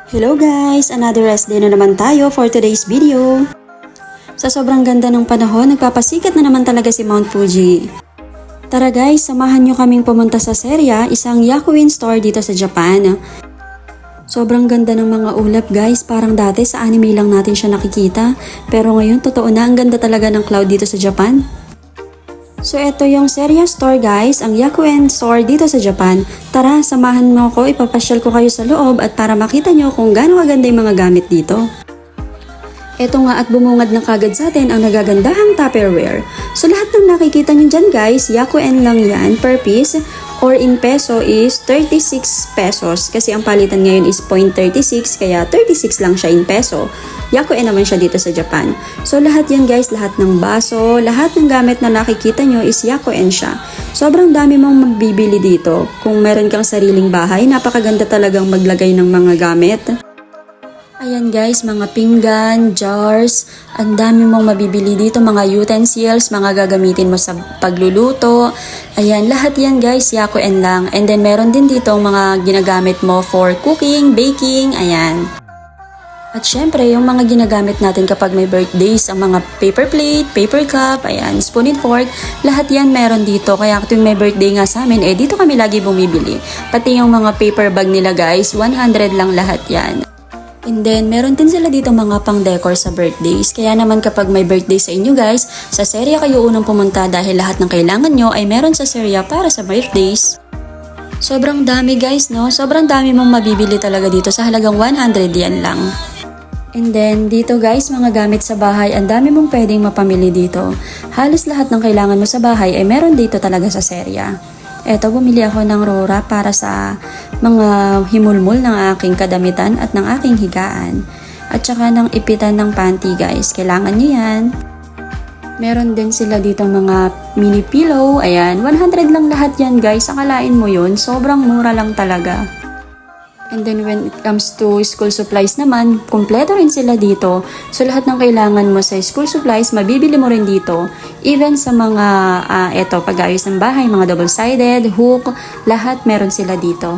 Hello guys! Another rest day na naman tayo for today's video. Sa sobrang ganda ng panahon, nagpapasikat na naman talaga si Mount Fuji. Tara guys, samahan nyo kaming pumunta sa Seria, isang Yakuin store dito sa Japan. Sobrang ganda ng mga ulap guys, parang dati sa anime lang natin siya nakikita. Pero ngayon, totoo na, ang ganda talaga ng cloud dito sa Japan. So ito yung Seria store guys, ang Yakuin store dito sa Japan. Tara, samahan mo ako, ipapasyal ko kayo sa loob at para makita nyo kung gaano kaganda yung mga gamit dito. Ito nga at bumungad na kagad sa atin ang nagagandahang Tupperware. So lahat ng nakikita nyo dyan guys, Yakuin lang yan per piece or in peso is 36 pesos kasi ang palitan ngayon is 0.36 kaya 36 lang siya in peso. Yakuin naman siya dito sa Japan. So lahat yan guys, lahat ng baso, lahat ng gamit na nakikita nyo is Yakuin siya. Sobrang dami mong mabibili dito. Kung meron kang sariling bahay, napakaganda talagang maglagay ng mga gamit. Ayan guys, mga pinggan, jars, ang dami mong mabibili dito, mga utensils, mga gagamitin mo sa pagluluto. Ayan, lahat yan guys, Yakuin lang. And then meron din dito mga ginagamit mo for cooking, baking, ayan. At syempre, yung mga ginagamit natin kapag may birthdays, ang mga paper plate, paper cup, ayan, spoon and fork, lahat yan meron dito. Kaya tuwing may birthday nga sa amin, dito kami lagi bumibili. Pati yung mga paper bag nila guys, 100 lang lahat yan. And then, meron din sila dito mga pang-decor sa birthdays. Kaya naman kapag may birthday sa inyo guys, sa Seria kayo unang pumunta dahil lahat ng kailangan nyo ay meron sa Seria para sa birthdays. Sobrang dami guys, no? Sobrang dami mong mabibili talaga dito sa halagang 100 yen lang. And then, dito guys, mga gamit sa bahay, ang dami mong pwedeng mapamili dito. Halos lahat ng kailangan mo sa bahay ay meron dito talaga sa Seria. Eto, bumili ako ng Rora para sa mga himulmul ng aking kadamitan at ng aking higaan. At saka ng ipitan ng panty guys, kailangan nyo yan. Meron din sila dito mga mini pillow, ayan, 100 lang lahat yan guys, akalain mo yun, sobrang mura lang talaga. And then when it comes to school supplies naman, kumpleto rin sila dito. So lahat ng kailangan mo sa school supplies, mabibili mo rin dito. Even sa mga, pag-ayos ng bahay, mga double-sided, hook, lahat meron sila dito.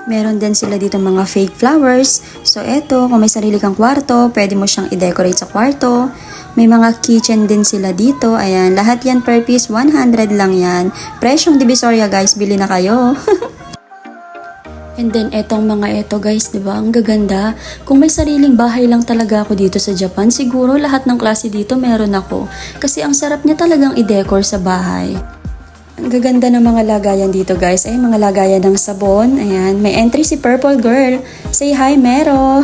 Meron din sila dito mga fake flowers. So eto, kung may sarili kang kwarto, pwede mo siyang i-decorate sa kwarto. May mga kitchen din sila dito. Ayan, lahat yan per piece, 100 lang yan. Presyong Divisoria guys, bili na kayo. And then, etong mga eto guys, diba? Ang gaganda. Kung may sariling bahay lang talaga ako dito sa Japan, siguro lahat ng klase dito meron ako. Kasi ang sarap niya talagang i-decor sa bahay. Ang gaganda ng mga lagayan dito guys, ay mga lagayan ng sabon. Ayan, may entry si Purple Girl. Say hi, Mero!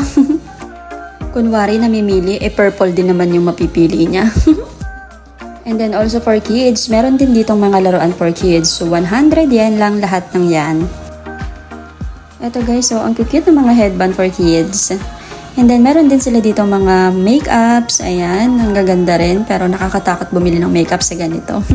Kunwari namimili, purple din naman yung mapipili niya. And then also for kids, meron din ditong mga laruan for kids. So 100 yen lang lahat ng yan. Ito guys, so ang cute ng mga headband for kids. And then meron din sila dito mga makeups. Ayan, ang gaganda rin. Pero nakakatakot bumili ng makeup sa ganito.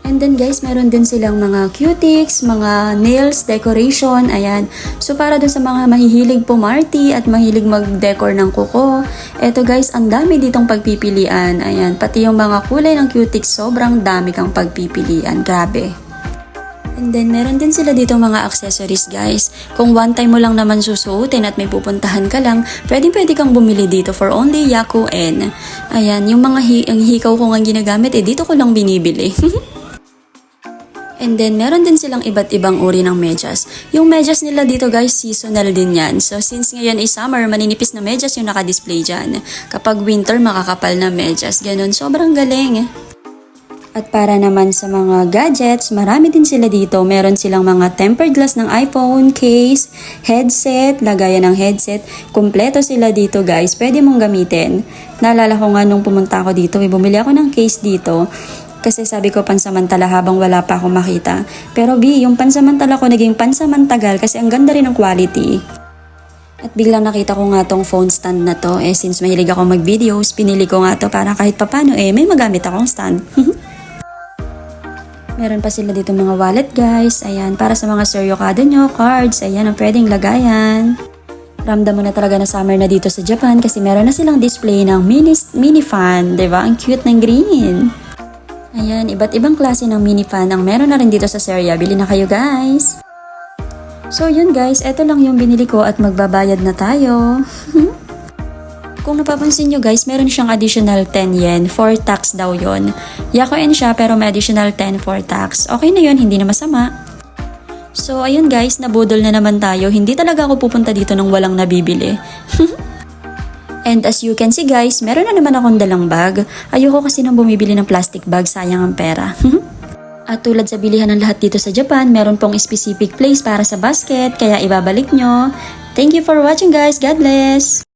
And then guys, meron din silang mga cutics, mga nails, decoration. Ayan. So para dun sa mga mahihilig pumarty at mahilig mag-decor ng kuko. Ito guys, ang dami ditong pagpipilian. Ayan, pati yung mga kulay ng cutics, sobrang dami kang pagpipilian. Grabe. And then, meron din sila dito mga accessories guys. Kung one time mo lang naman susuotin at may pupuntahan ka lang, pwede kang bumili dito for only Yakuin. Ayan, yung mga ang hikaw ko nga ginagamit, dito ko lang binibili. And then, meron din silang iba't ibang uri ng medyas. Yung medyas nila dito guys, seasonal din yan. So, since ngayon is summer, maninipis na medyas yung naka-display dyan. Kapag winter, makakapal na medyas. Ganon, sobrang galing. At para naman sa mga gadgets, marami din sila dito. Meron silang mga tempered glass ng iPhone, case, headset, lagayan ng headset. Kumpleto sila dito guys. Pwede mong gamitin. Naalala ko nga nung pumunta ako dito, bumili ako ng case dito. Kasi sabi ko pansamantala habang wala pa akong makita. Pero yung pansamantala ko naging pansamantagal kasi ang ganda rin ng quality. At biglang nakita ko nga tong phone stand na to. Since mahilig ako mag-videos, pinili ko nga to para kahit papano may magamit akong stand. Meron pa sila dito mga wallet guys. Ayan, para sa mga seryokado nyo, cards. Ayan, ang pwedeng lagayan. Ramdam mo na talaga na summer na dito sa Japan kasi meron na silang display ng mini fan. Diba? Ang cute ng green. Ayan, iba't ibang klase ng mini fan ang meron na rin dito sa Seria. Bili na kayo guys. So yun guys, eto lang yung binili ko at magbabayad na tayo. Kung napapansin nyo guys, meron siyang additional 10 yen for tax daw yon. Yakoin siya pero may additional 10 for tax. Okay na yun, hindi na masama. So ayun guys, nabudol na naman tayo. Hindi talaga ako pupunta dito nang walang nabibili. And as you can see guys, meron na naman akong dalang bag. Ayoko kasi nang bumibili ng plastic bag, sayang ang pera. At tulad sa bilihan ng lahat dito sa Japan, meron pong specific place para sa basket, kaya ibabalik nyo. Thank you for watching guys. God bless!